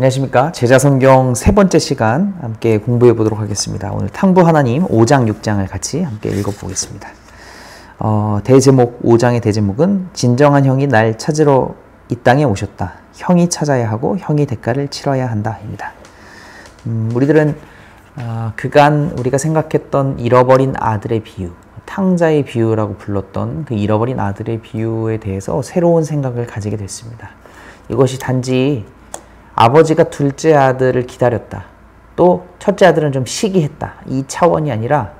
안녕하십니까. 제자성경 세 번째 시간 함께 공부해 보도록 하겠습니다. 오늘 탕부 하나님 5장 6장을 같이 함께 읽어보겠습니다. 대제목 5장의 대제목은 진정한 형이 날 찾으러 이 땅에 오셨다. 형이 찾아야 하고 형이 대가를 치러야 한다 입니다. 우리들은 그간 우리가 생각했던 잃어버린 아들의 비유, 탕자의 비유라고 불렀던 그 잃어버린 아들의 비유에 대해서 새로운 생각을 가지게 됐습니다. 이것이 단지 아버지가 둘째 아들을 기다렸다, 또 첫째 아들은 좀 시기했다, 이 차원이 아니라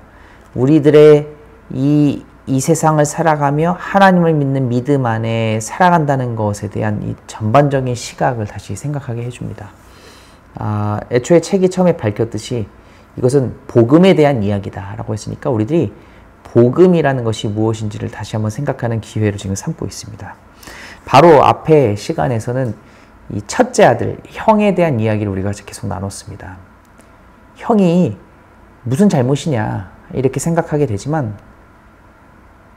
우리들의 이 세상을 살아가며 하나님을 믿는 믿음 안에 살아간다는 것에 대한 이 전반적인 시각을 다시 생각하게 해줍니다. 애초에 책이 처음에 밝혔듯이 이것은 복음에 대한 이야기다 라고 했으니까 우리들이 복음이라는 것이 무엇인지를 다시 한번 생각하는 기회로 지금 삼고 있습니다. 바로 앞에 시간에서는 이 첫째 아들, 형에 대한 이야기를 우리가 계속 나눴습니다. 형이 무슨 잘못이냐 이렇게 생각하게 되지만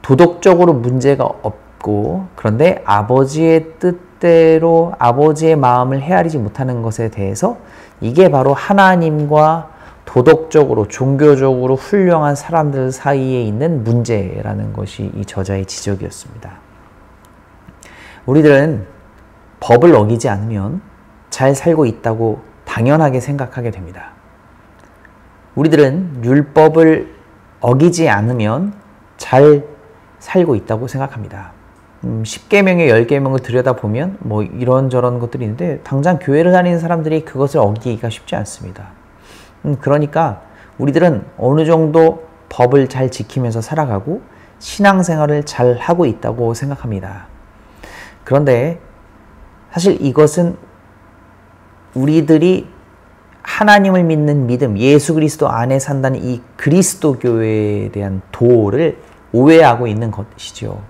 도덕적으로 문제가 없고, 그런데 아버지의 뜻대로 아버지의 마음을 헤아리지 못하는 것에 대해서 이게 바로 하나님과 도덕적으로 종교적으로 훌륭한 사람들 사이에 있는 문제라는 것이 이 저자의 지적이었습니다. 우리들은 법을 어기지 않으면 잘 살고 있다고 당연하게 생각하게 됩니다. 우리들은 율법을 어기지 않으면 잘 살고 있다고 생각합니다. 10계명에 10계명을 들여다보면 뭐 이런저런 것들이 있는데 당장 교회를 다니는 사람들이 그것을 어기기가 쉽지 않습니다. 그러니까 우리들은 어느 정도 법을 잘 지키면서 살아가고 신앙생활을 잘 하고 있다고 생각합니다. 그런데 사실 이것은 우리들이 하나님을 믿는 믿음, 예수 그리스도 안에 산다는 이 그리스도교에 대한 도를 오해하고 있는 것이죠.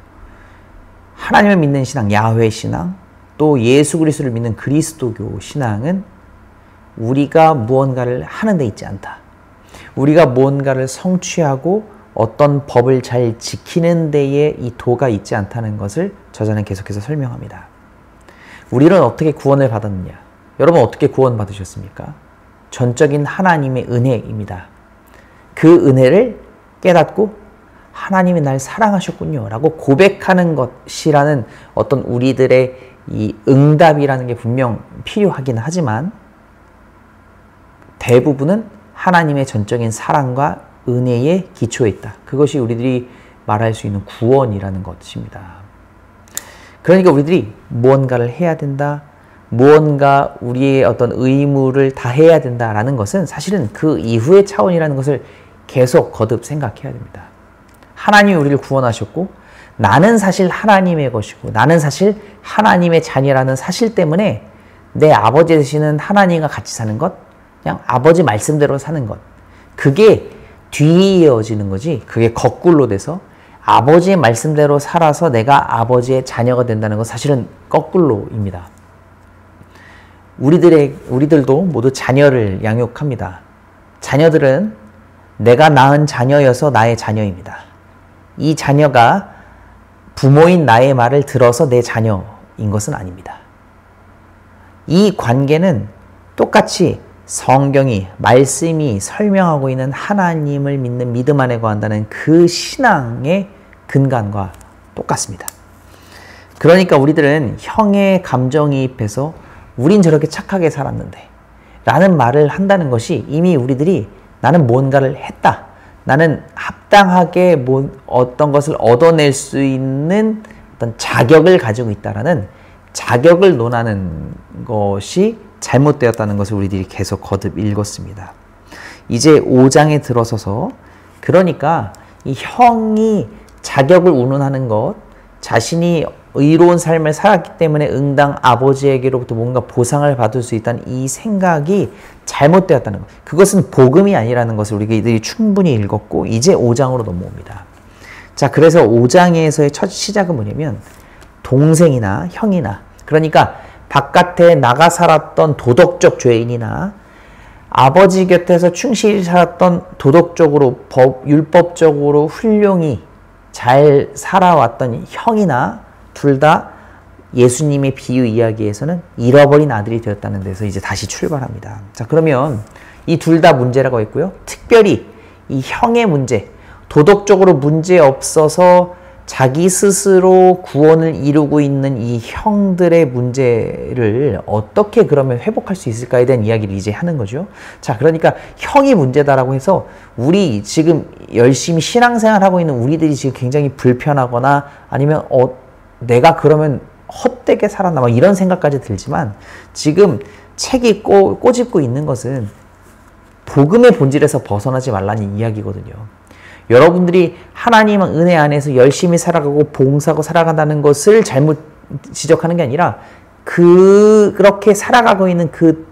하나님을 믿는 신앙, 야훼 신앙, 또 예수 그리스도를 믿는 그리스도교 신앙은 우리가 무언가를 하는 데 있지 않다. 우리가 무언가를 성취하고 어떤 법을 잘 지키는 데에 이 도가 있지 않다는 것을 저자는 계속해서 설명합니다. 우리는 어떻게 구원을 받았느냐? 여러분 어떻게 구원 받으셨습니까? 전적인 하나님의 은혜입니다. 그 은혜를 깨닫고 하나님이 날 사랑하셨군요 라고 고백하는 것이라는 어떤 우리들의 이 응답이라는 게 분명 필요하긴 하지만 대부분은 하나님의 전적인 사랑과 은혜에 기초해 있다. 그것이 우리들이 말할 수 있는 구원이라는 것입니다. 그러니까 우리들이 무언가를 해야 된다, 무언가 우리의 어떤 의무를 다해야 된다라는 것은 사실은 그 이후의 차원이라는 것을 계속 거듭 생각해야 됩니다. 하나님이 우리를 구원하셨고 나는 사실 하나님의 것이고 나는 사실 하나님의 자녀라는 사실 때문에 내 아버지 되시는 하나님과 같이 사는 것, 그냥 아버지 말씀대로 사는 것, 그게 뒤이어지는 거지, 그게 거꾸로 돼서 아버지의 말씀대로 살아서 내가 아버지의 자녀가 된다는 건 사실은 거꾸로입니다. 우리들도 모두 자녀를 양육합니다. 자녀들은 내가 낳은 자녀여서 나의 자녀입니다. 이 자녀가 부모인 나의 말을 들어서 내 자녀인 것은 아닙니다. 이 관계는 똑같이 성경이, 말씀이 설명하고 있는 하나님을 믿는 믿음 안에 거한다는 그 신앙의 근간과 똑같습니다. 그러니까 우리들은 형의 감정이입해서 우린 저렇게 착하게 살았는데 라는 말을 한다는 것이 이미 우리들이 나는 뭔가를 했다, 나는 합당하게 어떤 것을 얻어낼 수 있는 어떤 자격을 가지고 있다라는 자격을 논하는 것이 잘못되었다는 것을 우리들이 계속 거듭 읽었습니다. 이제 5장에 들어서서 그러니까 이 형이 자격을 운운하는 것, 자신이 의로운 삶을 살았기 때문에 응당 아버지에게로부터 뭔가 보상을 받을 수 있다는 이 생각이 잘못되었다는 것, 그것은 복음이 아니라는 것을 우리들이 충분히 읽었고 이제 5장으로 넘어옵니다. 자, 그래서 5장에서의 첫 시작은 뭐냐면 동생이나 형이나, 그러니까 바깥에 나가 살았던 도덕적 죄인이나 아버지 곁에서 충실히 살았던 도덕적으로 율법적으로 훌륭히 잘 살아왔던 형이나 둘 다 예수님의 비유 이야기에서는 잃어버린 아들이 되었다는 데서 이제 다시 출발합니다. 자, 그러면 이 둘 다 문제라고 했고요. 특별히 이 형의 문제, 도덕적으로 문제 없어서 자기 스스로 구원을 이루고 있는 이 형들의 문제를 어떻게 그러면 회복할 수 있을까에 대한 이야기를 이제 하는 거죠. 자, 그러니까 형이 문제다라고 해서 우리 지금 열심히 신앙생활하고 있는 우리들이 지금 굉장히 불편하거나 아니면 내가 그러면 헛되게 살았나 막 이런 생각까지 들지만 지금 책이 꼬집고 있는 것은 복음의 본질에서 벗어나지 말라는 이야기거든요. 여러분들이 하나님 은혜 안에서 열심히 살아가고 봉사하고 살아간다는 것을 잘못 지적하는 게 아니라 그렇게 살아가고 있는 그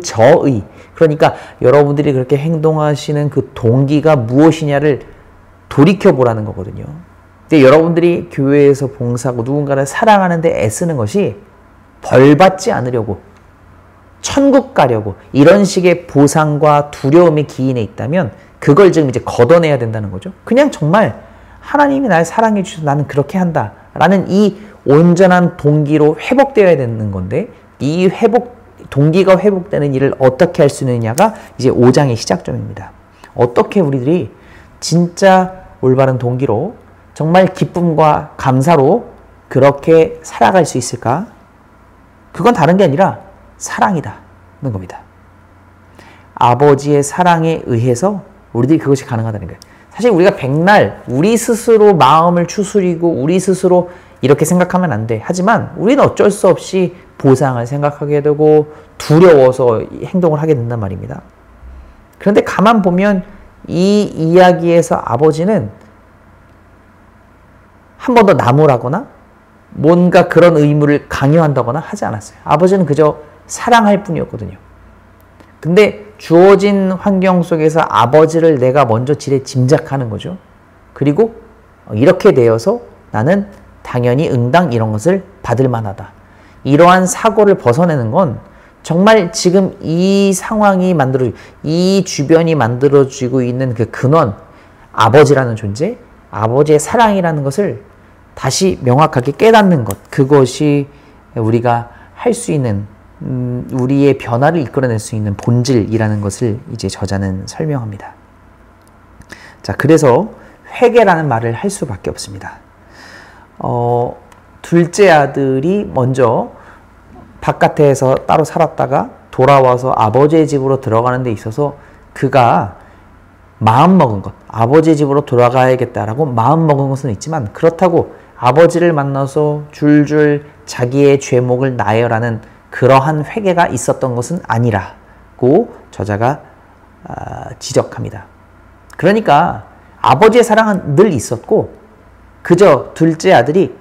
저의, 그러니까 여러분들이 그렇게 행동하시는 그 동기가 무엇이냐를 돌이켜보라는 거거든요. 근데 여러분들이 교회에서 봉사하고 누군가를 사랑하는데 애쓰는 것이 벌받지 않으려고, 천국 가려고 이런 식의 보상과 두려움이 기인해 있다면 그걸 지금 이제 걷어내야 된다는 거죠. 그냥 정말 하나님이 날 사랑해 주셔서 나는 그렇게 한다 라는 이 온전한 동기로 회복되어야 되는 건데, 이 동기가 회복되는 일을 어떻게 할 수 있느냐가 이제 5장의 시작점입니다. 어떻게 우리들이 진짜 올바른 동기로 정말 기쁨과 감사로 그렇게 살아갈 수 있을까? 그건 다른 게 아니라 사랑이다는 겁니다. 아버지의 사랑에 의해서 우리들이 그것이 가능하다는 거예요. 사실 우리가 백날 우리 스스로 마음을 추스리고 우리 스스로 이렇게 생각하면 안 돼. 하지만 우리는 어쩔 수 없이 보상을 생각하게 되고 두려워서 행동을 하게 된단 말입니다. 그런데 가만 보면 이 이야기에서 아버지는 한 번 더 나무라거나 뭔가 그런 의무를 강요한다거나 하지 않았어요. 아버지는 그저 사랑할 뿐이었거든요. 근데 주어진 환경 속에서 아버지를 내가 먼저 지레 짐작하는 거죠. 그리고 이렇게 되어서 나는 당연히 응당 이런 것을 받을 만하다. 이러한 사고를 벗어내는 건 정말 지금 이 상황이 이 주변이 만들어지고 있는 그 근원, 아버지라는 존재, 아버지의 사랑이라는 것을 다시 명확하게 깨닫는 것, 그것이 우리가 할 수 있는 우리의 변화를 이끌어낼 수 있는 본질이라는 것을 이제 저자는 설명합니다. 자, 그래서 회개라는 말을 할 수밖에 없습니다. 둘째 아들이 먼저 바깥에서 따로 살았다가 돌아와서 아버지의 집으로 들어가는 데 있어서 그가 마음먹은 것, 아버지의 집으로 돌아가야겠다라고 마음먹은 것은 있지만 그렇다고 아버지를 만나서 줄줄 자기의 죄목을 나열하는 그러한 회개가 있었던 것은 아니라고 저자가 지적합니다. 그러니까 아버지의 사랑은 늘 있었고 그저 둘째 아들이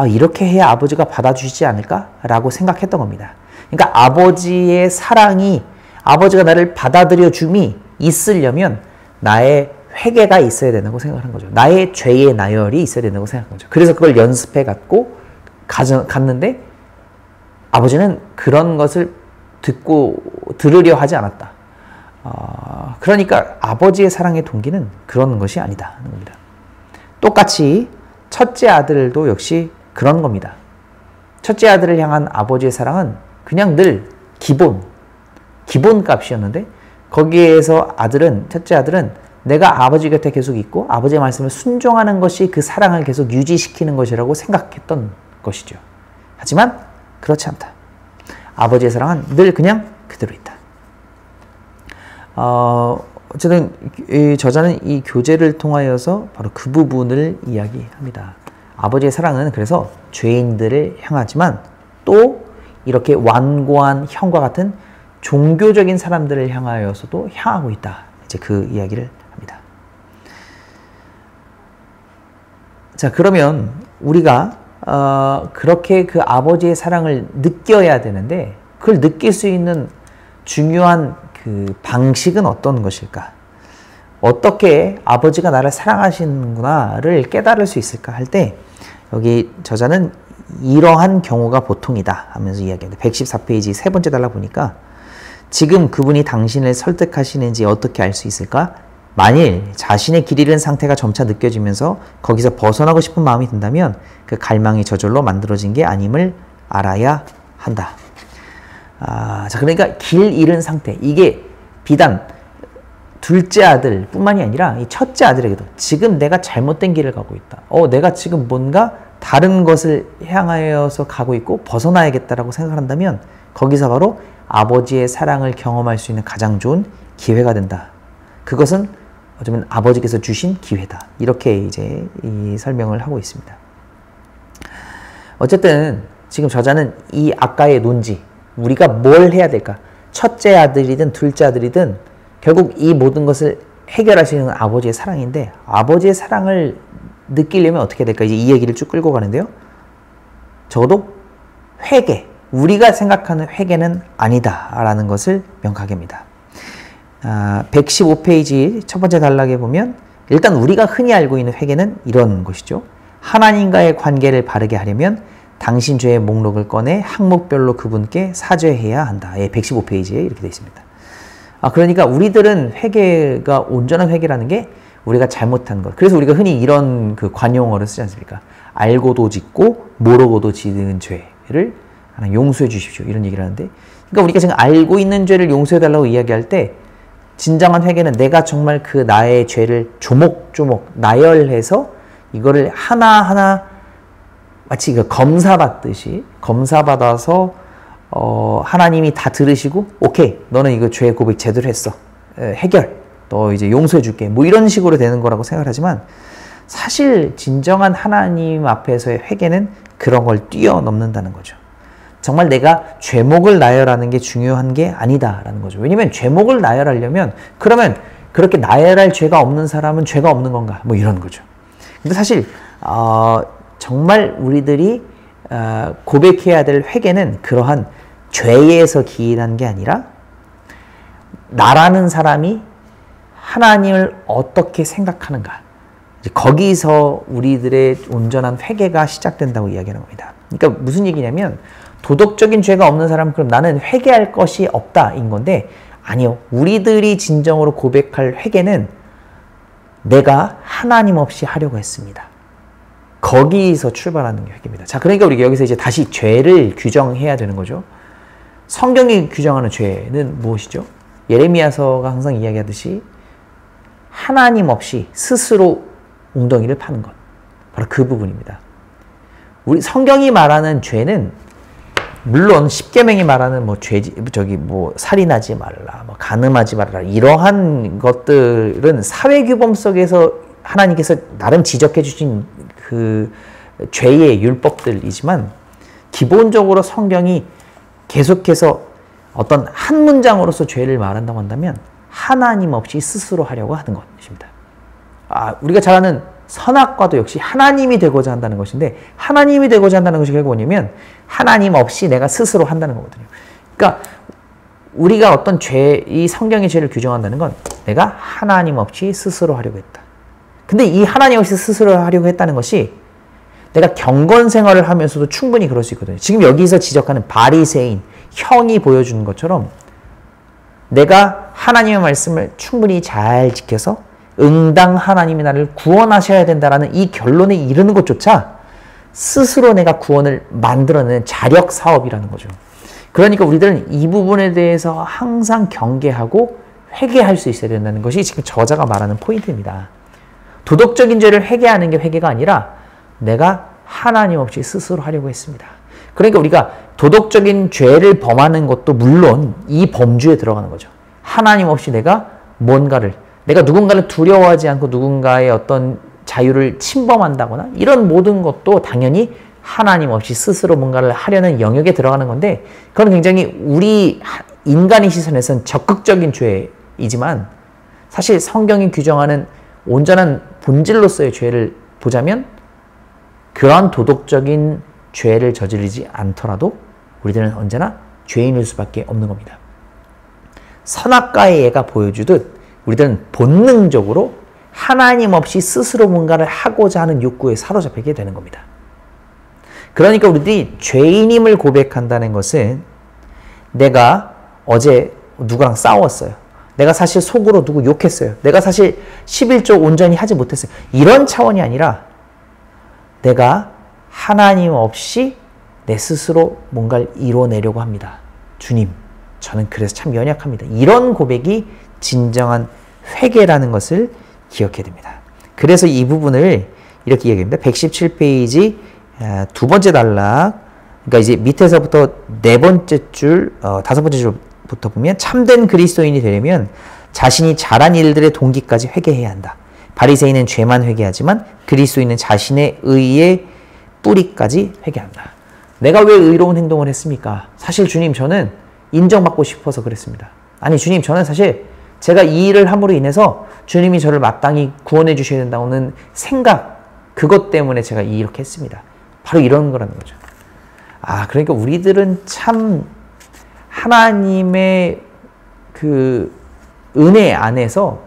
이렇게 해야 아버지가 받아주시지 않을까라고 생각했던 겁니다. 그러니까 아버지의 사랑이, 아버지가 나를 받아들여 줌이 있으려면 나의 회개가 있어야 된다고 생각한 거죠. 나의 죄의 나열이 있어야 된다고 생각한 거죠. 그래서 그걸 연습해 갔는데 아버지는 그런 것을 들으려 하지 않았다. 그러니까 아버지의 사랑의 동기는 그런 것이 아니다 하는 겁니다. 똑같이 첫째 아들도 역시 그런 겁니다. 첫째 아들을 향한 아버지의 사랑은 그냥 늘 기본값이었는데 거기에서 첫째 아들은 내가 아버지 곁에 계속 있고 아버지의 말씀을 순종하는 것이 그 사랑을 계속 유지시키는 것이라고 생각했던 것이죠. 하지만 그렇지 않다. 아버지의 사랑은 늘 그냥 그대로 있다. 어쨌든 이 저자는 이 교제를 통하여서 바로 그 부분을 이야기합니다. 아버지의 사랑은 그래서 죄인들을 향하지만 또 이렇게 완고한 형과 같은 종교적인 사람들을 향하여서도 향하고 있다. 이제 그 이야기를 합니다. 자, 그러면 우리가 그렇게 그 아버지의 사랑을 느껴야 되는데 그걸 느낄 수 있는 중요한 그 방식은 어떤 것일까? 어떻게 아버지가 나를 사랑하시는구나를 깨달을 수 있을까 할 때 여기 저자는 이러한 경우가 보통이다 하면서 이야기합니다. 114페이지 세 번째 달라 보니까 지금 그분이 당신을 설득하시는지 어떻게 알 수 있을까? 만일 자신의 길 잃은 상태가 점차 느껴지면서 거기서 벗어나고 싶은 마음이 든다면 그 갈망이 저절로 만들어진 게 아님을 알아야 한다. 자, 그러니까 길 잃은 상태. 이게 비단 둘째 아들 뿐만이 아니라 이 첫째 아들에게도 지금 내가 잘못된 길을 가고 있다. 내가 지금 뭔가 다른 것을 향하여서 가고 있고 벗어나야겠다라고 생각을 한다면 거기서 바로 아버지의 사랑을 경험할 수 있는 가장 좋은 기회가 된다. 그것은 어쩌면 아버지께서 주신 기회다. 이렇게 이제 이 설명을 하고 있습니다. 어쨌든 지금 저자는 이 아까의 논지, 우리가 뭘 해야 될까? 첫째 아들이든 둘째 아들이든 결국 이 모든 것을 해결할 수 있는 아버지의 사랑인데 아버지의 사랑을 느끼려면 어떻게 될까? 이제 이 얘기를 쭉 끌고 가는데요. 적어도 회개, 우리가 생각하는 회개는 아니다라는 것을 명확하게 합니다. 115페이지 첫 번째 단락에 보면 일단 우리가 흔히 알고 있는 회개는 이런 것이죠. 하나님과의 관계를 바르게 하려면 당신 죄의 목록을 꺼내 항목별로 그분께 사죄해야 한다. 115페이지에 이렇게 되어 있습니다. 그러니까 우리들은 회개가 온전한 회개라는 게 우리가 잘못한 것. 그래서 우리가 흔히 이런 그 관용어를 쓰지 않습니까? 알고도 짓고 모르고도 지은 죄를 하나 용서해 주십시오. 이런 얘기를 하는데, 그러니까 우리가 지금 알고 있는 죄를 용서해 달라고 이야기할 때 진정한 회개는 내가 정말 그 나의 죄를 조목조목 나열해서 이거를 하나하나 마치 그 검사받듯이 검사받아서 하나님이 다 들으시고 오케이 너는 이거 죄 고백 제대로 했어 해결 너 이제 용서해 줄게 뭐 이런 식으로 되는 거라고 생각하지만 사실 진정한 하나님 앞에서의 회개는 그런 걸 뛰어넘는다는 거죠. 정말 내가 죄목을 나열하는 게 중요한 게 아니다라는 거죠. 왜냐면 죄목을 나열하려면 그러면 그렇게 나열할 죄가 없는 사람은 죄가 없는 건가 뭐 이런 거죠. 근데 사실 정말 우리들이 고백해야 될 회개는 그러한 죄에서 기인한 게 아니라 나라는 사람이 하나님을 어떻게 생각하는가 거기서 우리들의 온전한 회개가 시작된다고 이야기하는 겁니다. 그러니까 무슨 얘기냐면 도덕적인 죄가 없는 사람은 그럼 나는 회개할 것이 없다인 건데 아니요. 우리들이 진정으로 고백할 회개는 내가 하나님 없이 하려고 했습니다. 거기서 출발하는 게 회개입니다. 자, 그러니까 우리가 여기서 이제 다시 죄를 규정해야 되는 거죠. 성경이 규정하는 죄는 무엇이죠? 예레미야서가 항상 이야기하듯이 하나님 없이 스스로 웅덩이를 파는 것. 바로 그 부분입니다. 우리 성경이 말하는 죄는 물론 십계명이 말하는 뭐 살인하지 말라, 뭐 간음하지 말라 이러한 것들은 사회 규범 속에서 하나님께서 나름 지적해 주신 그 죄의 율법들이지만 기본적으로 성경이 계속해서 어떤 한 문장으로서 죄를 말한다고 한다면 하나님 없이 스스로 하려고 하는 것입니다. 우리가 잘 아는 선악과도 역시 하나님이 되고자 한다는 것인데 하나님이 되고자 한다는 것이 결국 뭐냐면 하나님 없이 내가 스스로 한다는 거거든요. 그러니까 우리가 어떤 이 성경의 죄를 규정한다는 건 내가 하나님 없이 스스로 하려고 했다. 근데 이 하나님 없이 스스로 하려고 했다는 것이 내가 경건 생활을 하면서도 충분히 그럴 수 있거든요. 지금 여기서 지적하는 바리새인, 형이 보여주는 것처럼 내가 하나님의 말씀을 충분히 잘 지켜서 응당 하나님이 나를 구원하셔야 된다라는 이 결론에 이르는 것조차 스스로 내가 구원을 만들어내는 자력 사업이라는 거죠. 그러니까 우리들은 이 부분에 대해서 항상 경계하고 회개할 수 있어야 된다는 것이 지금 저자가 말하는 포인트입니다. 도덕적인 죄를 회개하는 게 회개가 아니라 내가 하나님 없이 스스로 하려고 했습니다. 그러니까 우리가 도덕적인 죄를 범하는 것도 물론 이 범주에 들어가는 거죠. 하나님 없이 내가 누군가를 두려워하지 않고 누군가의 어떤 자유를 침범한다거나 이런 모든 것도 당연히 하나님 없이 스스로 뭔가를 하려는 영역에 들어가는 건데 그건 굉장히 우리 인간의 시선에서는 적극적인 죄이지만 사실 성경이 규정하는 온전한 본질로서의 죄를 보자면 그러한 도덕적인 죄를 저지르지 않더라도 우리들은 언제나 죄인일 수밖에 없는 겁니다. 선악과의 예가 보여주듯 우리들은 본능적으로 하나님 없이 스스로 뭔가를 하고자 하는 욕구에 사로잡히게 되는 겁니다. 그러니까 우리들이 죄인임을 고백한다는 것은 내가 어제 누구랑 싸웠어요. 내가 사실 속으로 누구 욕했어요. 내가 사실 11조 온전히 하지 못했어요. 이런 차원이 아니라 내가 하나님 없이 내 스스로 뭔가를 이뤄내려고 합니다. 주님, 저는 그래서 참 연약합니다. 이런 고백이 진정한 회개라는 것을 기억해야 됩니다. 그래서 이 부분을 이렇게 이야기합니다. 117페이지 두 번째 단락, 그러니까 이제 밑에서부터 네 번째 줄, 다섯 번째 줄부터 보면 참된 그리스도인이 되려면 자신이 잘한 일들의 동기까지 회개해야 한다. 바리새인은 죄만 회개하지만 그리스도인은 자신의 의의 뿌리까지 회개한다. 내가 왜 의로운 행동을 했습니까? 사실 주님, 저는 인정받고 싶어서 그랬습니다. 아니 주님, 저는 사실 제가 이 일을 함으로 인해서 주님이 저를 마땅히 구원해 주셔야 된다는 생각, 그것 때문에 제가 이렇게 했습니다. 바로 이런 거라는 거죠. 그러니까 우리들은 참 하나님의 그 은혜 안에서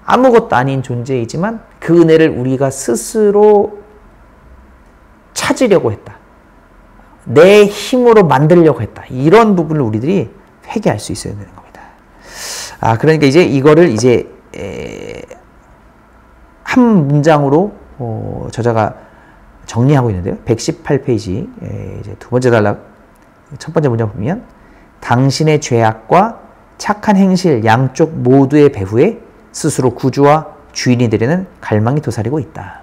아무것도 아닌 존재이지만 그 은혜를 우리가 스스로 찾으려고 했다. 내 힘으로 만들려고 했다. 이런 부분을 우리들이 회개할 수 있어야 되는 겁니다. 그러니까 이제 이거를 이제 한 문장으로 저자가 정리하고 있는데요. 118페이지 이제 두 번째 단락 첫 번째 문장 보면 당신의 죄악과 착한 행실 양쪽 모두의 배후에 스스로 구주와 주인이 되려는 갈망이 도사리고 있다.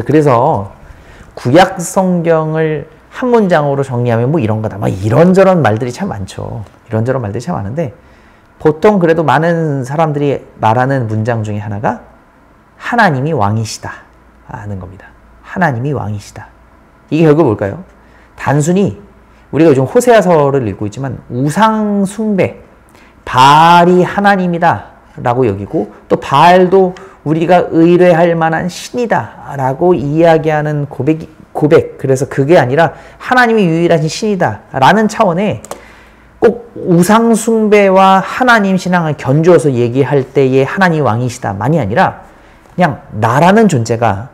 그래서 구약 성경을 한 문장으로 정리하면 뭐 이런 거다. 막 이런저런 말들이 참 많죠. 이런저런 말들이 참 많은데 보통 그래도 많은 사람들이 말하는 문장 중에 하나가 하나님이 왕이시다 하는 겁니다. 하나님이 왕이시다. 이게 결국 뭘까요? 단순히 우리가 요즘 호세아서를 읽고 있지만 우상 숭배, 바알이 하나님이다 라고 여기고 또 바알도 우리가 의뢰할 만한 신이다 라고 이야기하는 고백. 그래서 그게 아니라 하나님이 유일하신 신이다 라는 차원에 꼭 우상 숭배와 하나님 신앙을 견주어서 얘기할 때의 하나님 왕이시다 만이 아니라 그냥 나라는 존재가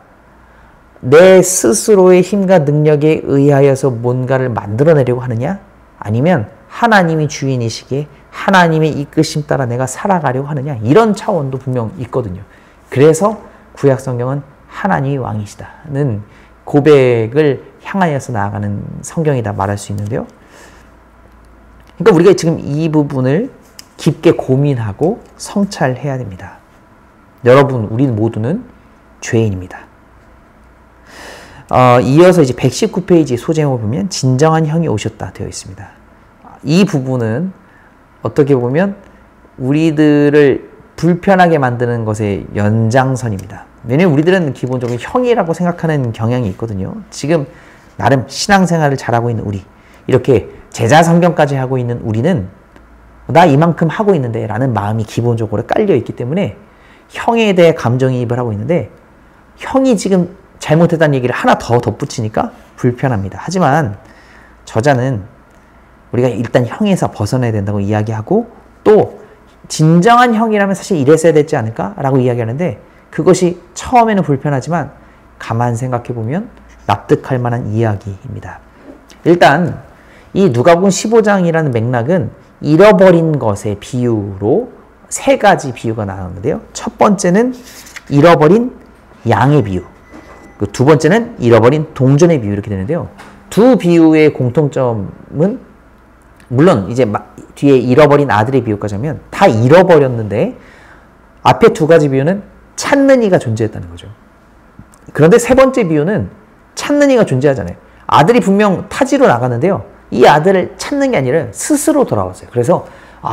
내 스스로의 힘과 능력에 의하여서 뭔가를 만들어내려고 하느냐? 아니면 하나님이 주인이시기에 하나님의 이끄심 따라 내가 살아가려고 하느냐? 이런 차원도 분명 있거든요. 그래서 구약 성경은 하나님이 왕이시다는 고백을 향하여서 나아가는 성경이다 말할 수 있는데요. 그러니까 우리가 지금 이 부분을 깊게 고민하고 성찰해야 됩니다. 여러분, 우리 모두는 죄인입니다. 이어서 이제 119페이지 소제목을 보면 진정한 형이 오셨다 되어 있습니다. 이 부분은 어떻게 보면 우리들을 불편하게 만드는 것의 연장선입니다. 왜냐하면 우리들은 기본적으로 형이라고 생각하는 경향이 있거든요. 지금 나름 신앙생활을 잘하고 있는 우리, 이렇게 제자 성경까지 하고 있는 우리는 나 이만큼 하고 있는데 라는 마음이 기본적으로 깔려 있기 때문에 형에 대해 감정이입을 하고 있는데 형이 지금 잘못했다는 얘기를 하나 더 덧붙이니까 불편합니다. 하지만 저자는 우리가 일단 형에서 벗어나야 된다고 이야기하고 또 진정한 형이라면 사실 이랬어야 됐지 않을까? 라고 이야기하는데 그것이 처음에는 불편하지만 가만 생각해보면 납득할 만한 이야기입니다. 일단 이 누가복음 15장이라는 맥락은 잃어버린 것의 비유로 세 가지 비유가 나오는데요. 첫 번째는 잃어버린 양의 비유, 두 번째는 잃어버린 동전의 비유 이렇게 되는데요. 두 비유의 공통점은 물론 이제 뒤에 잃어버린 아들의 비유까지 하면 다 잃어버렸는데 앞에 두 가지 비유는 찾는 이가 존재했다는 거죠. 그런데 세 번째 비유는 찾는 이가 존재하잖아요. 아들이 분명 타지로 나갔는데요. 이 아들을 찾는 게 아니라 스스로 돌아왔어요. 그래서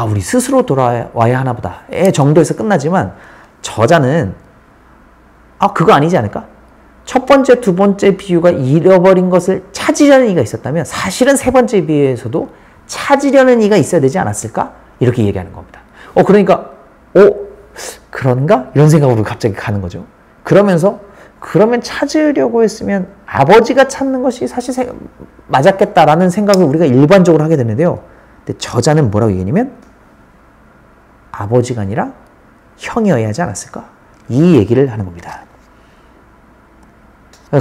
우리 스스로 돌아와야 하나 보다 정도에서 끝나지만 저자는 그거 아니지 않을까? 첫 번째, 두 번째 비유가 잃어버린 것을 찾으려는 이가 있었다면 사실은 세 번째 비유에서도 찾으려는 이가 있어야 되지 않았을까? 이렇게 얘기하는 겁니다. 그러니까 그런가? 이런 생각으로 갑자기 가는 거죠. 그러면 찾으려고 했으면 아버지가 찾는 것이 사실 맞았겠다라는 생각을 우리가 일반적으로 하게 되는데요. 근데 저자는 뭐라고 얘기하냐면 아버지가 아니라 형이어야 하지 않았을까? 이 얘기를 하는 겁니다.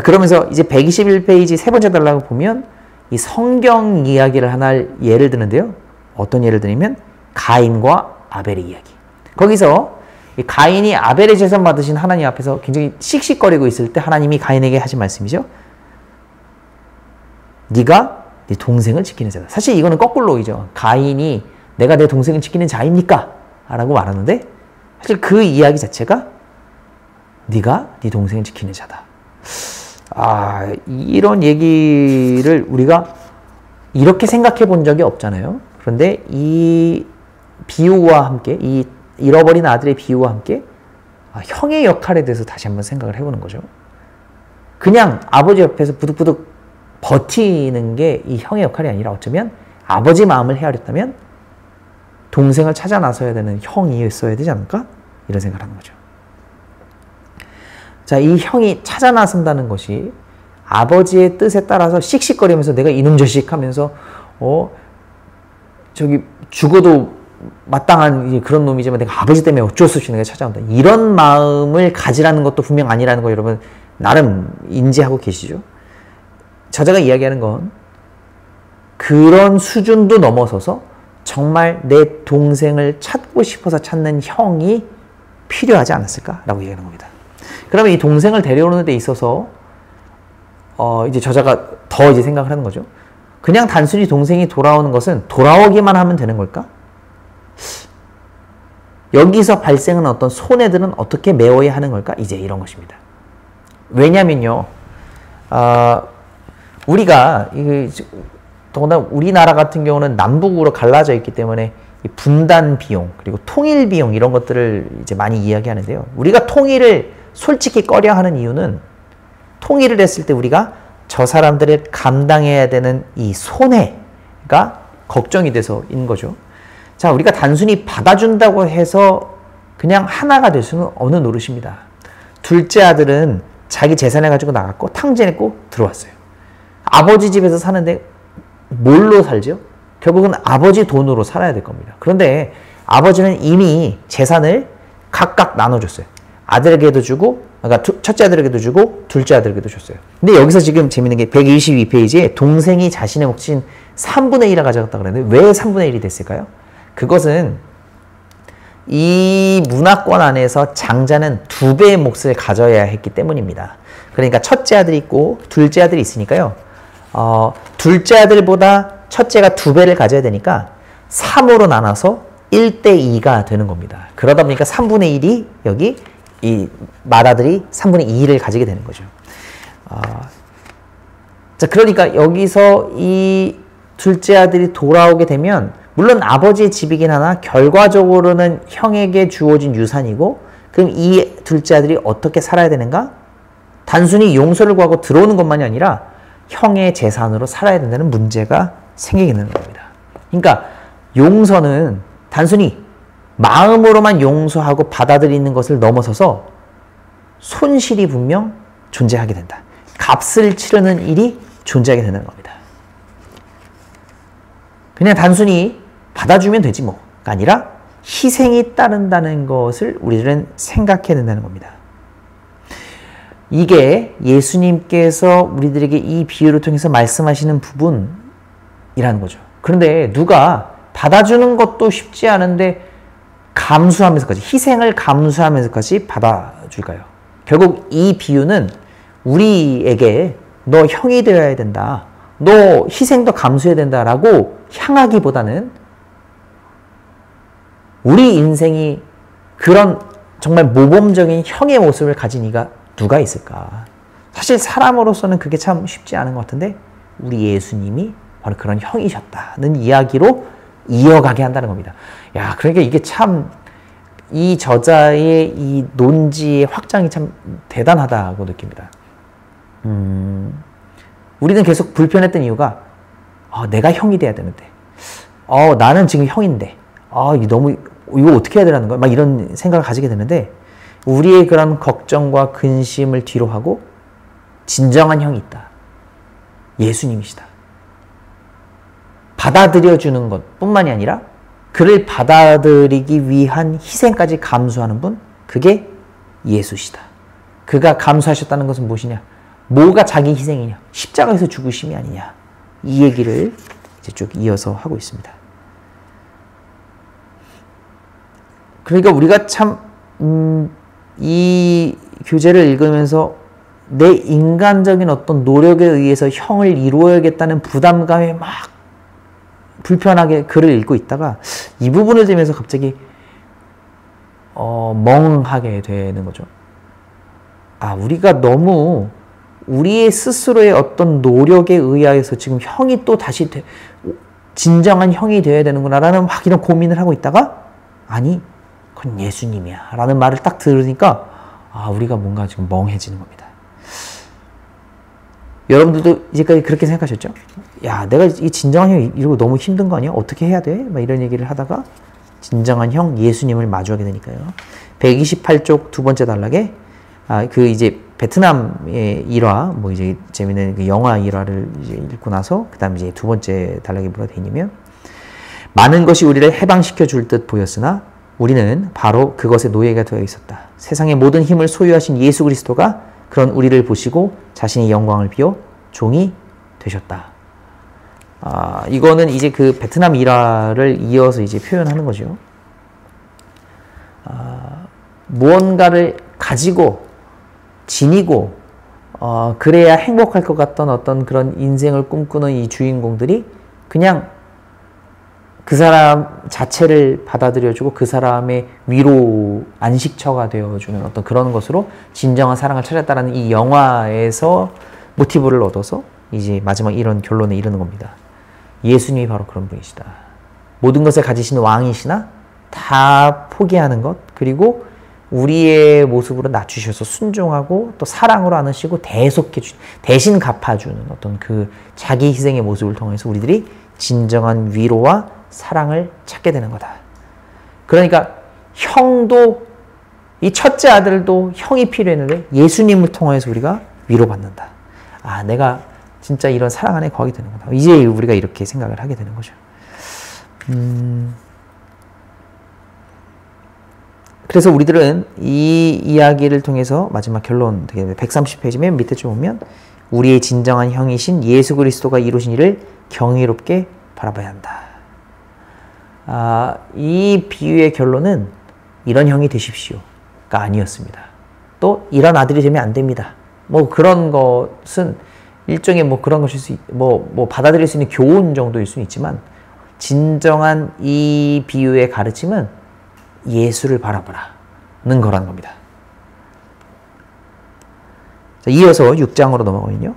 그러면서 이제 121페이지 세 번째 단락을 보면 이 성경 이야기를 하나 예를 드는데요. 어떤 예를 드냐면 가인과 아벨의 이야기. 거기서 이 가인이 아벨의 제사 받으신 하나님 앞에서 굉장히 씩씩거리고 있을 때 하나님이 가인에게 하신 말씀이죠. 네가 네 동생을 지키는 자다. 사실 이거는 거꾸로이죠. 가인이 내가 내 동생을 지키는 자입니까? 라고 말하는데 사실 그 이야기 자체가 네가 네 동생을 지키는 자다. 이런 얘기를 우리가 이렇게 생각해 본 적이 없잖아요. 그런데 이 비유와 함께, 이 잃어버린 아들의 비유와 함께 형의 역할에 대해서 다시 한번 생각을 해보는 거죠. 그냥 아버지 옆에서 부득부득 버티는 게 이 형의 역할이 아니라 어쩌면 아버지 마음을 헤아렸다면 동생을 찾아 나서야 되는 형이었어야 되지 않을까? 이런 생각을 하는 거죠. 자, 이 형이 찾아 나선다는 것이 아버지의 뜻에 따라서 씩씩거리면서 내가 이놈 자식 하면서 저기 죽어도 마땅한 그런 놈이지만 내가 아버지 때문에 어쩔 수 없이 내가 찾아온다. 이런 마음을 가지라는 것도 분명 아니라는 거 여러분 나름 인지하고 계시죠? 저자가 이야기하는 건 그런 수준도 넘어서서 정말 내 동생을 찾고 싶어서 찾는 형이 필요하지 않았을까라고 얘기하는 겁니다. 그러면 이 동생을 데려오는 데 있어서 이제 저자가 더 이제 생각을 하는 거죠. 그냥 단순히 동생이 돌아오는 것은 돌아오기만 하면 되는 걸까? 여기서 발생하는 어떤 손해들은 어떻게 메워야 하는 걸까? 이제 이런 것입니다. 왜냐면요, 우리가 더군다나 우리나라 같은 경우는 남북으로 갈라져 있기 때문에 분단 비용 그리고 통일 비용 이런 것들을 이제 많이 이야기하는데요. 우리가 통일을 솔직히 꺼려하는 이유는 통일을 했을 때 우리가 저 사람들을 감당해야 되는 이 손해가 걱정이 돼서인 거죠. 자, 우리가 단순히 받아준다고 해서 그냥 하나가 될 수는 어느 노릇입니다. 둘째 아들은 자기 재산을 가지고 나갔고 탕진했고 들어왔어요. 아버지 집에서 사는데 뭘로 살죠? 결국은 아버지 돈으로 살아야 될 겁니다. 그런데 아버지는 이미 재산을 각각 나눠줬어요. 아들에게도 주고, 그러니까 첫째 아들에게도 주고 둘째 아들에게도 줬어요. 근데 여기서 지금 재밌는 게 122페이지에 동생이 자신의 몫인 3분의 1을 가져갔다 그랬는데 왜 3분의 1이 됐을까요? 그것은 이 문화권 안에서 장자는 2배의 몫을 가져야 했기 때문입니다. 그러니까 첫째 아들이 있고 둘째 아들이 있으니까요. 둘째 아들보다 첫째가 2배를 가져야 되니까 3으로 나눠서 1대2가 되는 겁니다. 그러다 보니까 3분의 1이 여기 이 맏아들이 3분의 2를 가지게 되는 거죠. 자, 그러니까 여기서 이 둘째 아들이 돌아오게 되면 물론 아버지의 집이긴 하나 결과적으로는 형에게 주어진 유산이고 그럼 이 둘째 아들이 어떻게 살아야 되는가? 단순히 용서를 구하고 들어오는 것만이 아니라 형의 재산으로 살아야 된다는 문제가 생기게 되는 겁니다. 그러니까 용서는 단순히 마음으로만 용서하고 받아들이는 것을 넘어서서 손실이 분명 존재하게 된다. 값을 치르는 일이 존재하게 되는 겁니다. 그냥 단순히 받아주면 되지 뭐가 아니라 희생이 따른다는 것을 우리들은 생각해야 된다는 겁니다. 이게 예수님께서 우리들에게 이 비유를 통해서 말씀하시는 부분이라는 거죠. 그런데 누가 받아주는 것도 쉽지 않은데 감수하면서까지, 희생을 감수하면서까지 받아줄까요? 결국 이 비유는 우리에게 너 형이 되어야 된다, 너 희생도 감수해야 된다라고 향하기보다는 우리 인생이 그런 정말 모범적인 형의 모습을 가진 이가 누가 있을까? 사실 사람으로서는 그게 참 쉽지 않은 것 같은데 우리 예수님이 바로 그런 형이셨다는 이야기로 이어가게 한다는 겁니다. 야, 그러니까 이게 참 이 저자의 이 논지의 확장이 참 대단하다고 느낍니다. 우리는 계속 불편했던 이유가 내가 형이 돼야 되는데 나는 지금 형인데 너무 이거 어떻게 해야 되라는 거야? 막 이런 생각을 가지게 되는데 우리의 그런 걱정과 근심을 뒤로 하고 진정한 형이 있다. 예수님이시다. 받아들여주는 것뿐만이 아니라 그를 받아들이기 위한 희생까지 감수하는 분, 그게 예수시다. 그가 감수하셨다는 것은 무엇이냐? 뭐가 자기 희생이냐? 십자가에서 죽으심이 아니냐? 이 얘기를 이제 쭉 이어서 하고 있습니다. 그러니까 우리가 참, 이 교재를 읽으면서 내 인간적인 어떤 노력에 의해서 형을 이루어야겠다는 부담감에 막 불편하게 글을 읽고 있다가 이 부분을 들으면서 갑자기 멍하게 되는 거죠. 아, 우리가 너무 우리의 스스로의 어떤 노력에 의하여서 지금 형이 또 다시 진정한 형이 되어야 되는구나라는 막 이런 고민을 하고 있다가 아니, 그건 예수님이야 라는 말을 딱 들으니까 아, 우리가 뭔가 지금 멍해지는 겁니다. 여러분들도 이제까지 그렇게 생각하셨죠? 야, 내가 이 진정한 형 이러고 너무 힘든 거 아니야? 어떻게 해야 돼? 막 이런 얘기를 하다가 진정한 형 예수님을 마주하게 되니까요. 128쪽 두 번째 단락에 그 이제 베트남의 일화, 뭐 이제 재미있는 그 영화 일화를 이제 읽고 나서 그다음 이제 두 번째 단락에 뭐가 돼 있냐면 많은 것이 우리를 해방시켜 줄 듯 보였으나 우리는 바로 그것의 노예가 되어 있었다. 세상의 모든 힘을 소유하신 예수 그리스도가 그런 우리를 보시고 자신의 영광을 비워 종이 되셨다. 이거는 이제 그 베트남 일화를 이어서 이제 표현하는 거죠. 무언가를 가지고 지니고 그래야 행복할 것 같던 어떤 그런 인생을 꿈꾸는 이 주인공들이 그냥 그 사람 자체를 받아들여주고 그 사람의 위로 안식처가 되어주는 어떤 그런 것으로 진정한 사랑을 찾았다라는 이 영화에서 모티브를 얻어서 이제 마지막 이런 결론에 이르는 겁니다. 예수님이 바로 그런 분이시다. 모든 것을 가지신 왕이시나 다 포기하는 것, 그리고 우리의 모습으로 낮추셔서 순종하고 또 사랑으로 안으시고 대신 갚아주는 어떤 그 자기 희생의 모습을 통해서 우리들이 진정한 위로와 사랑을 찾게 되는 거다. 그러니까 형도, 이 첫째 아들도 형이 필요했는데 예수님을 통해서 우리가 위로받는다. 아, 내가 진짜 이런 사랑 안에 거하게 되는 거다. 이제 우리가 이렇게 생각을 하게 되는 거죠. 그래서 우리들은 이 이야기를 통해서 마지막 결론 되게 130페이지 맨 밑에 좀 보면 우리의 진정한 형이신 예수 그리스도가 이루신 일을 경이롭게 바라봐야 한다. 이 비유의 결론은 이런 형이 되십시오가 아니었습니다. 또 이런 아들이 되면 안 됩니다. 뭐 그런 것은 일종의 뭐 그런 것일 뭐 받아들일 수 있는 교훈 정도일 수는 있지만 진정한 이 비유의 가르침은 예수를 바라보라는 거라는 겁니다. 자, 이어서 6장으로 넘어가면요.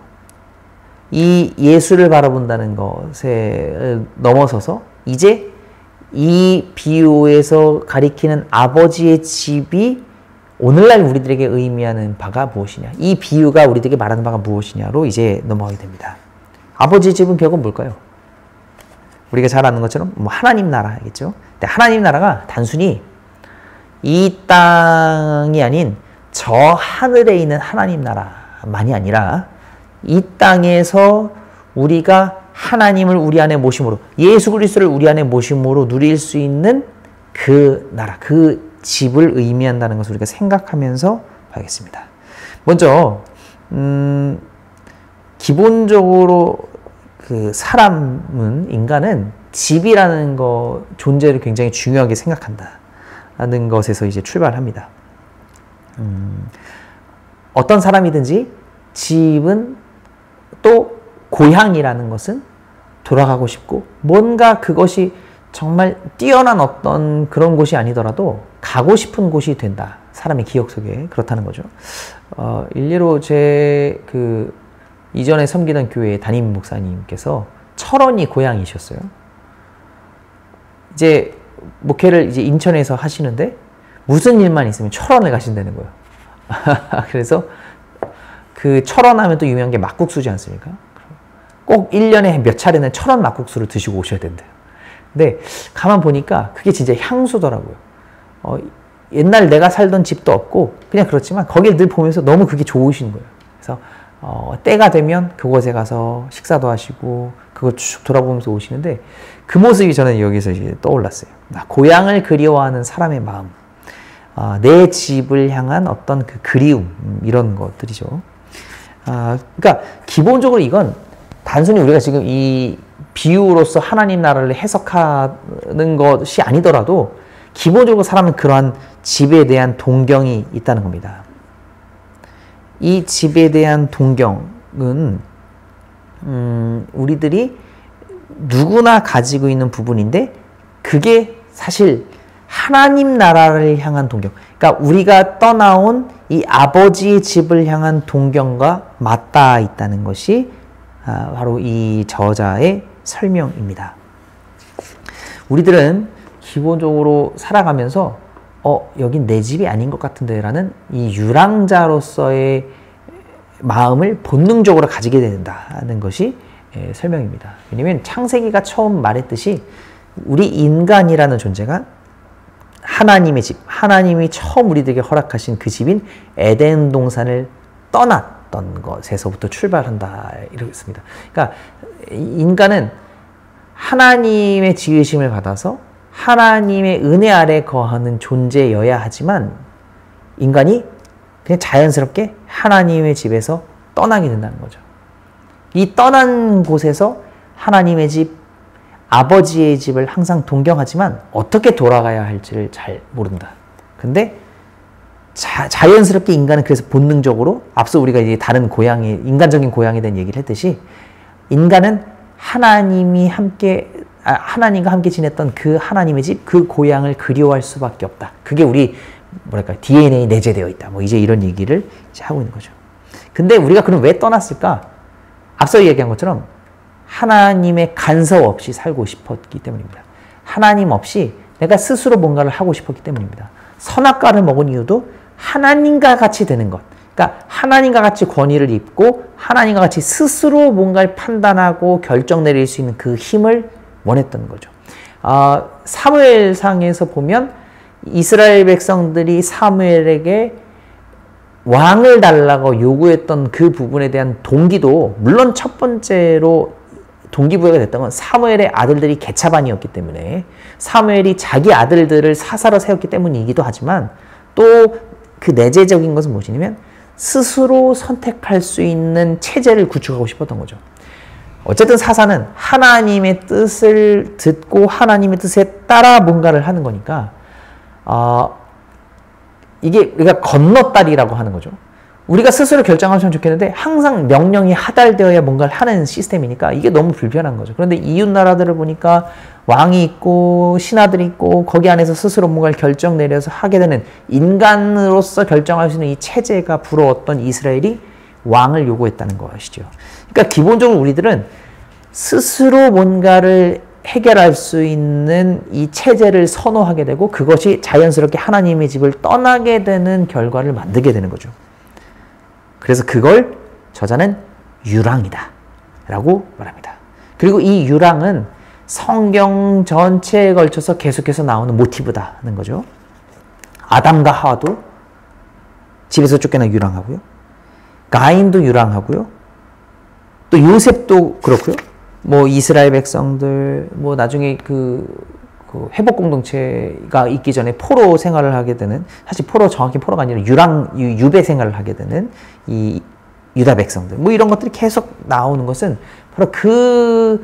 이 예수를 바라본다는 것에 넘어서서 이제 이 비유에서 가리키는 아버지의 집이 오늘날 우리들에게 의미하는 바가 무엇이냐, 이 비유가 우리들에게 말하는 바가 무엇이냐로 이제 넘어가게 됩니다. 아버지의 집은 결국 뭘까요? 우리가 잘 아는 것처럼 뭐 하나님 나라겠죠. 근데 하나님 나라가 단순히 이 땅이 아닌 저 하늘에 있는 하나님 나라만이 아니라 이 땅에서 우리가 하나님을 우리 안에 모심으로, 예수 그리스도를 우리 안에 모심으로 누릴 수 있는 그 나라, 그 집을 의미한다는 것을 우리가 생각하면서 봐야겠습니다. 먼저 기본적으로 그 인간은 집이라는 존재를 굉장히 중요하게 생각한다는 것에서 이제 출발합니다. 어떤 사람이든지 집은 또 고향이라는 것은 돌아가고 싶고 뭔가 그것이 정말 뛰어난 어떤 그런 곳이 아니더라도 가고 싶은 곳이 된다. 사람의 기억 속에 그렇다는 거죠. 일례로 제 이전에 섬기던 교회의 담임 목사님께서 철원이 고향이셨어요. 이제 목회를 이제 인천에서 하시는데 무슨 일만 있으면 철원을 가신다는 거예요. 그래서 그 철원 하면 또 유명한 게 막국수지 않습니까? 꼭 1년에 몇 차례는 철원 막국수를 드시고 오셔야 된대요. 근데 가만 보니까 그게 진짜 향수더라고요. 옛날 내가 살던 집도 없고 그냥 그렇지만 거길 늘 보면서 너무 그게 좋으신 거예요. 그래서 때가 되면 그곳에 가서 식사도 하시고 그걸 쭉 돌아보면서 오시는데 그 모습이 저는 여기서 이제 떠올랐어요. 고향을 그리워하는 사람의 마음, 내 집을 향한 어떤 그 그리움, 이런 것들이죠. 그러니까 기본적으로 이건 단순히 우리가 지금 이 비유로서 하나님 나라를 해석하는 것이 아니더라도 기본적으로 사람은 그러한 집에 대한 동경이 있다는 겁니다. 이 집에 대한 동경은 우리들이 누구나 가지고 있는 부분인데 그게 사실 하나님 나라를 향한 동경, 그러니까 우리가 떠나온 이 아버지의 집을 향한 동경과 맞닿아 있다는 것이 바로 이 저자의 설명입니다. 우리들은 기본적으로 살아가면서 여긴 내 집이 아닌 것 같은데 라는 이 유랑자로서의 마음을 본능적으로 가지게 된다는 것이 설명입니다. 왜냐하면 창세기가 처음 말했듯이 우리 인간이라는 존재가 하나님의 집, 하나님이 처음 우리들에게 허락하신 그 집인 에덴 동산을 떠났던 것에서부터 출발한다 이러고 있습니다. 그러니까 인간은 하나님의 지으심을 받아서 하나님의 은혜 아래 거하는 존재여야 하지만 인간이 그냥 자연스럽게 하나님의 집에서 떠나게 된다는 거죠. 이 떠난 곳에서 하나님의 집, 아버지의 집을 항상 동경하지만 어떻게 돌아가야 할지를 잘 모른다. 근데 자연스럽게 인간은 그래서 본능적으로 앞서 우리가 이제 다른 고향에, 인간적인 고향에 대한 얘기를 했듯이 인간은 하나님과 함께 지냈던 그 하나님의 집, 그 고향을 그리워할 수밖에 없다. 그게 우리 DNA에 내재되어 있다. 이제 이런 얘기를 이제 하고 있는 거죠. 근데 우리가 그럼 왜 떠났을까? 앞서 얘기한 것처럼 하나님의 간섭 없이 살고 싶었기 때문입니다. 하나님 없이 내가 스스로 뭔가를 하고 싶었기 때문입니다. 선악과를 먹은 이유도 하나님과 같이 되는 것. 그러니까 하나님과 같이 권위를 입고 하나님과 같이 스스로 뭔가를 판단하고 결정 내릴 수 있는 그 힘을 원했던 거죠. 사무엘상에서 보면 이스라엘 백성들이 사무엘에게 왕을 달라고 요구했던 그 부분에 대한 동기도 물론 첫 번째로 동기부여가 됐던 건 사무엘의 아들들이 개차반이었기 때문에 사무엘이 자기 아들들을 사사로 세웠기 때문이기도 하지만 또 그 내재적인 것은 무엇이냐면 스스로 선택할 수 있는 체제를 구축하고 싶었던 거죠. 어쨌든 사사는 하나님의 뜻을 듣고 하나님의 뜻에 따라 뭔가를 하는 거니까 이게 우리가 건너딸이라고 하는 거죠. 우리가 스스로 결정하면 좋겠는데 항상 명령이 하달되어야 뭔가를 하는 시스템이니까 이게 너무 불편한 거죠. 그런데 이웃 나라들을 보니까 왕이 있고 신하들이 있고 거기 안에서 스스로 뭔가를 결정 내려서 하게 되는 인간으로서 결정할 수 있는 이 체제가 부러웠던 이스라엘이 왕을 요구했다는 것이죠. 그러니까 기본적으로 우리들은 스스로 뭔가를 해결할 수 있는 이 체제를 선호하게 되고 그것이 자연스럽게 하나님의 집을 떠나게 되는 결과를 만들게 되는 거죠. 그래서 그걸 저자는 유랑이다 라고 말합니다. 그리고 이 유랑은 성경 전체에 걸쳐서 계속해서 나오는 모티브다는 거죠. 아담과 하와도 집에서 쫓겨나 유랑하고요. 가인도 유랑하고요. 또 요셉도 그렇고요. 이스라엘 백성들, 나중에 그 회복 공동체가 있기 전에 포로 생활을 하게 되는, 사실 정확히 포로가 아니라 유배 생활을 하게 되는 이 유다 백성들, 이런 것들이 계속 나오는 것은 바로 그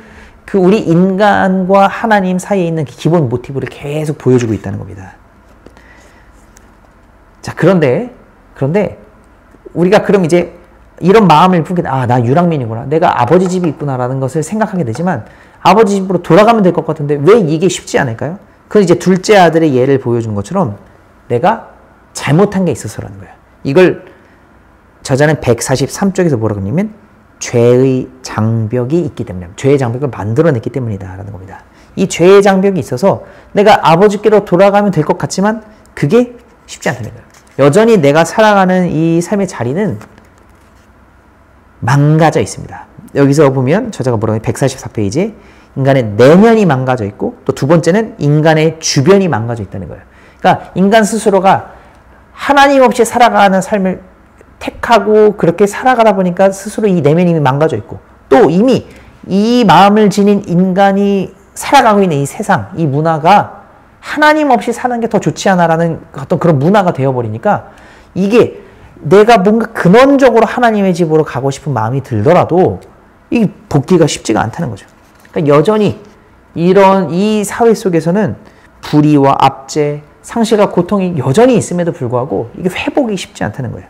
우리 인간과 하나님 사이에 있는 기본 모티브를 계속 보여주고 있다는 겁니다. 자, 그런데 우리가 그럼 이제 이런 마음을 품게 돼. 나 유랑민이구나. 내가 아버지 집이 있구나라는 것을 생각하게 되지만 아버지 집으로 돌아가면 될 것 같은데 왜 이게 쉽지 않을까요? 그건 이제 둘째 아들의 예를 보여준 것처럼 내가 잘못한 게 있어서라는 거예요. 이걸 저자는 143쪽에서 뭐라고 하냐면 죄의 장벽이 있기 때문에, 죄의 장벽을 만들어냈기 때문이다라는 겁니다. 이 죄의 장벽이 있어서 내가 아버지께로 돌아가면 될 것 같지만 그게 쉽지 않다는 거예요. 여전히 내가 살아가는 이 삶의 자리는 망가져 있습니다. 여기서 보면 저자가 뭐라고 해요? 144페이지에 인간의 내면이 망가져 있고 또 두 번째는 인간의 주변이 망가져 있다는 거예요. 그러니까 인간 스스로가 하나님 없이 살아가는 삶을 택하고 그렇게 살아가다 보니까 스스로 이 내면이 망가져 있고 또 이미 이 마음을 지닌 인간이 살아가고 있는 이 세상, 이 문화가 하나님 없이 사는 게 더 좋지 않아라는 어떤 그런 문화가 되어버리니까 이게 내가 뭔가 근원적으로 하나님의 집으로 가고 싶은 마음이 들더라도 이 복귀가 쉽지가 않다는 거죠. 그러니까 여전히 이 사회 속에서는 불의와 압제, 상실과 고통이 여전히 있음에도 불구하고 이게 회복이 쉽지 않다는 거예요.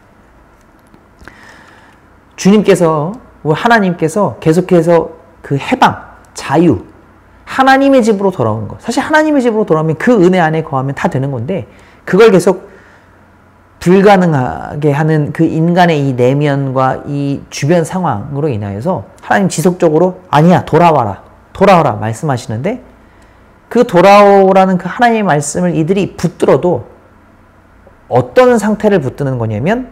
주님께서, 하나님께서 계속해서 그 해방, 자유, 하나님의 집으로 돌아오는 것. 사실 하나님의 집으로 돌아오면 그 은혜 안에 거하면 다 되는 건데 그걸 계속 불가능하게 하는 그 인간의 이 내면과 이 주변 상황으로 인하여서 하나님 지속적으로 아니야, 돌아와라 말씀하시는데 그 돌아오라는 그 하나님의 말씀을 이들이 붙들어도 어떤 상태를 붙드는 거냐면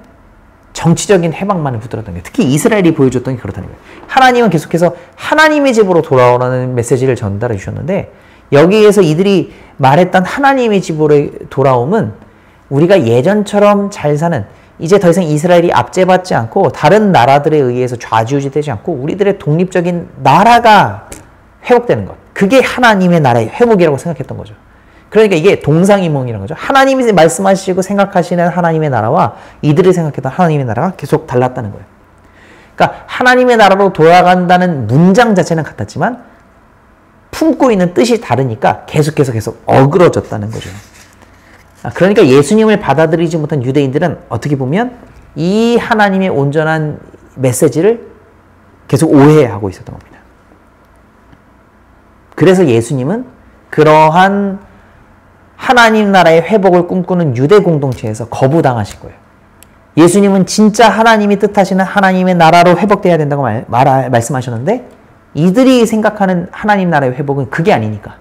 정치적인 해방만을 붙들었던 거예요. 특히 이스라엘이 보여줬던 게 그렇다는 거예요. 하나님은 계속해서 하나님의 집으로 돌아오라는 메시지를 전달해 주셨는데 여기에서 이들이 말했던 하나님의 집으로 돌아옴은 우리가 예전처럼 잘 사는, 이제 더 이상 이스라엘이 압제받지 않고 다른 나라들에 의해서 좌지우지되지 않고 우리들의 독립적인 나라가 회복되는 것. 그게 하나님의 나라의 회복이라고 생각했던 거죠. 그러니까 이게 동상이몽이라는 거죠. 하나님이 말씀하시고 생각하시는 하나님의 나라와 이들이 생각했던 하나님의 나라가 계속 달랐다는 거예요. 그러니까 하나님의 나라로 돌아간다는 문장 자체는 같았지만 품고 있는 뜻이 다르니까 계속 어그러졌다는 거죠. 그러니까 예수님을 받아들이지 못한 유대인들은 어떻게 보면 이 하나님의 온전한 메시지를 계속 오해하고 있었던 겁니다. 그래서 예수님은 그러한 하나님 나라의 회복을 꿈꾸는 유대 공동체에서 거부당하신 거예요. 예수님은 진짜 하나님이 뜻하시는 하나님의 나라로 회복돼야 된다고 말씀하셨는데 이들이 생각하는 하나님 나라의 회복은 그게 아니니까.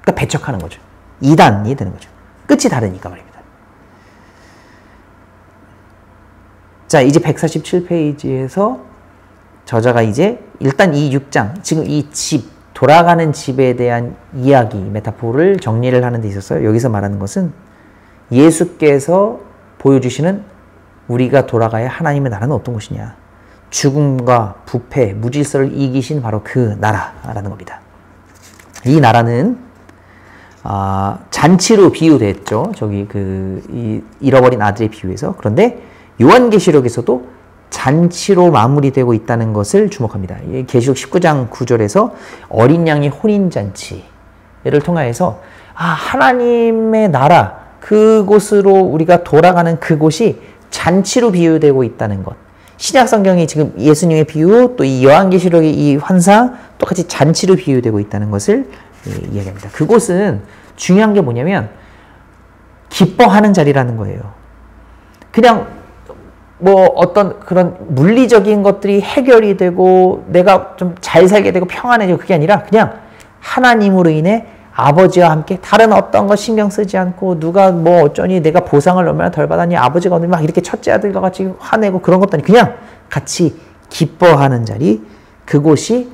그러니까 배척하는 거죠. 이단이 되는 거죠. 끝이 다르니까 말입니다. 자, 이제 147페이지에서 저자가 이제 일단 이 6장, 지금 이 집, 돌아가는 집에 대한 이야기, 메타포를 정리를 하는 데 있어서요. 여기서 말하는 것은 예수께서 보여주시는 우리가 돌아가야 하나님의 나라는 어떤 곳이냐. 죽음과 부패, 무질서를 이기신 바로 그 나라라는 겁니다. 이 나라는 잔치로 비유됐죠. 저기 이 잃어버린 아들의 비유에서. 그런데 요한계시록에서도 잔치로 마무리되고 있다는 것을 주목합니다. 계시록 19장 9절에서 어린 양의 혼인잔치를 통하여서 하나님의 나라, 그곳으로 우리가 돌아가는 그곳이 잔치로 비유되고 있다는 것. 신약성경이 지금 예수님의 비유, 또 이 요한계시록의 이 환상, 똑같이 잔치로 비유되고 있다는 것을 이야기합니다. 그곳은 중요한 게 뭐냐면 기뻐하는 자리라는 거예요. 그냥 어떤 그런 물리적인 것들이 해결이 되고 내가 좀 잘 살게 되고 평안해지고 그게 아니라 그냥 하나님으로 인해 아버지와 함께 다른 어떤 것 신경 쓰지 않고 누가 어쩌니 내가 보상을 얼마나 덜 받았니 아버지가 막 이렇게 첫째 아들과 같이 화내고 그런 것도 아니고 그냥 같이 기뻐하는 자리, 그곳이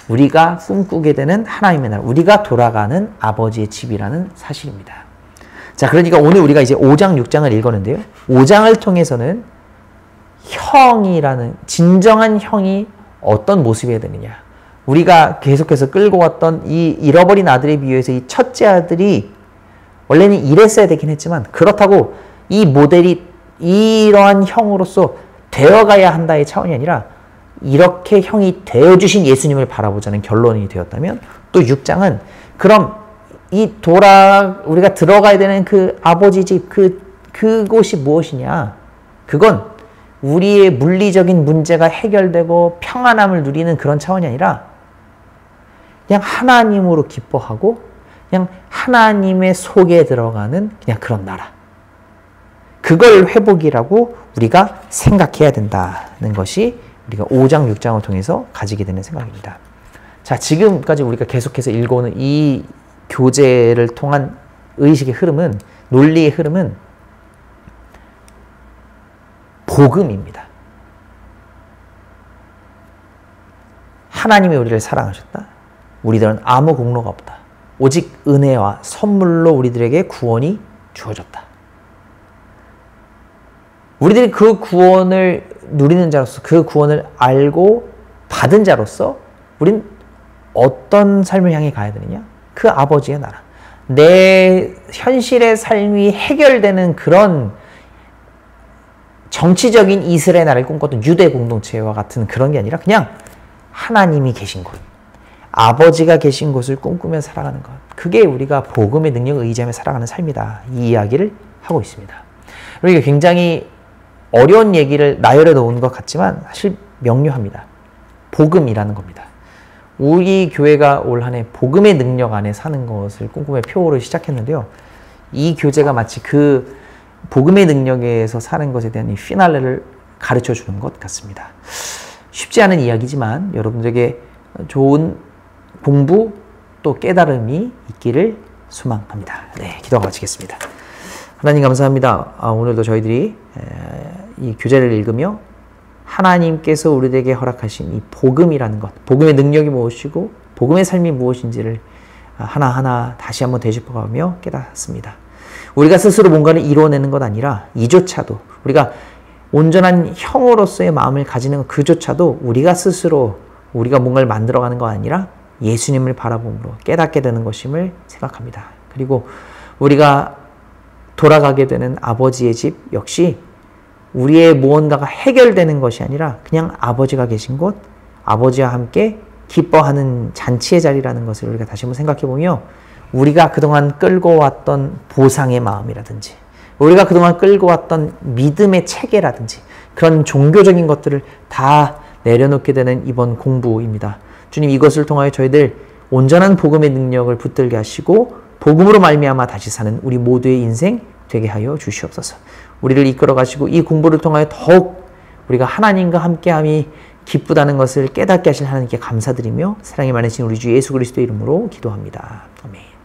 우리가 꿈꾸게 되는 하나님의 나라, 우리가 돌아가는 아버지의 집이라는 사실입니다. 자, 그러니까 오늘 우리가 이제 5장, 6장을 읽었는데요. 5장을 통해서는 형이라는, 진정한 형이 어떤 모습이어야 되느냐. 우리가 계속해서 끌고 왔던 이 잃어버린 아들에 비유해서 이 첫째 아들이 원래는 이랬어야 되긴 했지만 그렇다고 이 모델이 이러한 형으로서 되어가야 한다의 차원이 아니라 이렇게 형이 되어주신 예수님을 바라보자는 결론이 되었다면 또 6장은 그럼 우리가 들어가야 되는 그 아버지 집, 그곳이 무엇이냐. 그건 우리의 물리적인 문제가 해결되고 평안함을 누리는 그런 차원이 아니라 그냥 하나님으로 기뻐하고 그냥 하나님의 속에 들어가는 그냥 그런 나라. 그걸 회복이라고 우리가 생각해야 된다는 것이 우리가 5장, 6장을 통해서 가지게 되는 생각입니다. 자, 지금까지 우리가 계속해서 읽어오는 이 교제를 통한 의식의 흐름은, 논리의 흐름은 복음입니다. 하나님이 우리를 사랑하셨다. 우리들은 아무 공로가 없다. 오직 은혜와 선물로 우리들에게 구원이 주어졌다. 우리들이 그 구원을 누리는 자로서, 그 구원을 알고 받은 자로서 우린 어떤 삶을 향해 가야 되느냐? 그 아버지의 나라. 내 현실의 삶이 해결되는 그런 정치적인 이스라엘 나라를 꿈꿨던 유대 공동체와 같은 그런 게 아니라 그냥 하나님이 계신 곳, 아버지가 계신 곳을 꿈꾸며 살아가는 것. 그게 우리가 복음의 능력을 의지하며 살아가는 삶이다. 이 이야기를 하고 있습니다. 그러니까 굉장히 어려운 얘기를 나열해 놓은 것 같지만 사실 명료합니다. 복음이라는 겁니다. 우리 교회가 올 한 해 복음의 능력 안에 사는 것을 꿈꾸며 표어를 시작했는데요. 이 교재가 마치 그 복음의 능력에서 사는 것에 대한 이 피날레를 가르쳐 주는 것 같습니다. 쉽지 않은 이야기지만 여러분들에게 좋은 공부 또 깨달음이 있기를 소망합니다. 네, 기도하고 마치겠습니다. 하나님 감사합니다. 오늘도 저희들이 이 교재를 읽으며 하나님께서 우리에게 허락하신 이 복음이라는 것, 복음의 능력이 무엇이고 복음의 삶이 무엇인지를 하나하나 다시 한번 되짚어가며 깨닫습니다. 우리가 스스로 뭔가를 이루어내는 것 아니라 이조차도 우리가 온전한 형으로서의 마음을 가지는 것 그조차도 우리가 스스로 우리가 뭔가를 만들어가는 것 아니라 예수님을 바라봄으로 깨닫게 되는 것임을 생각합니다. 그리고 우리가 돌아가게 되는 아버지의 집 역시 우리의 무언가가 해결되는 것이 아니라 그냥 아버지가 계신 곳, 아버지와 함께 기뻐하는 잔치의 자리라는 것을 우리가 다시 한번 생각해보며 우리가 그동안 끌고 왔던 보상의 마음이라든지 우리가 그동안 끌고 왔던 믿음의 체계라든지 그런 종교적인 것들을 다 내려놓게 되는 이번 공부입니다. 주님 이것을 통하여 저희들 온전한 복음의 능력을 붙들게 하시고 복음으로 말미암아 다시 사는 우리 모두의 인생 되게 하여 주시옵소서. 우리를 이끌어 가시고 이 공부를 통하여 더욱 우리가 하나님과 함께함이 기쁘다는 것을 깨닫게 하실 하나님께 감사드리며 사랑이 많으신 우리 주 예수 그리스도의 이름으로 기도합니다. 아멘.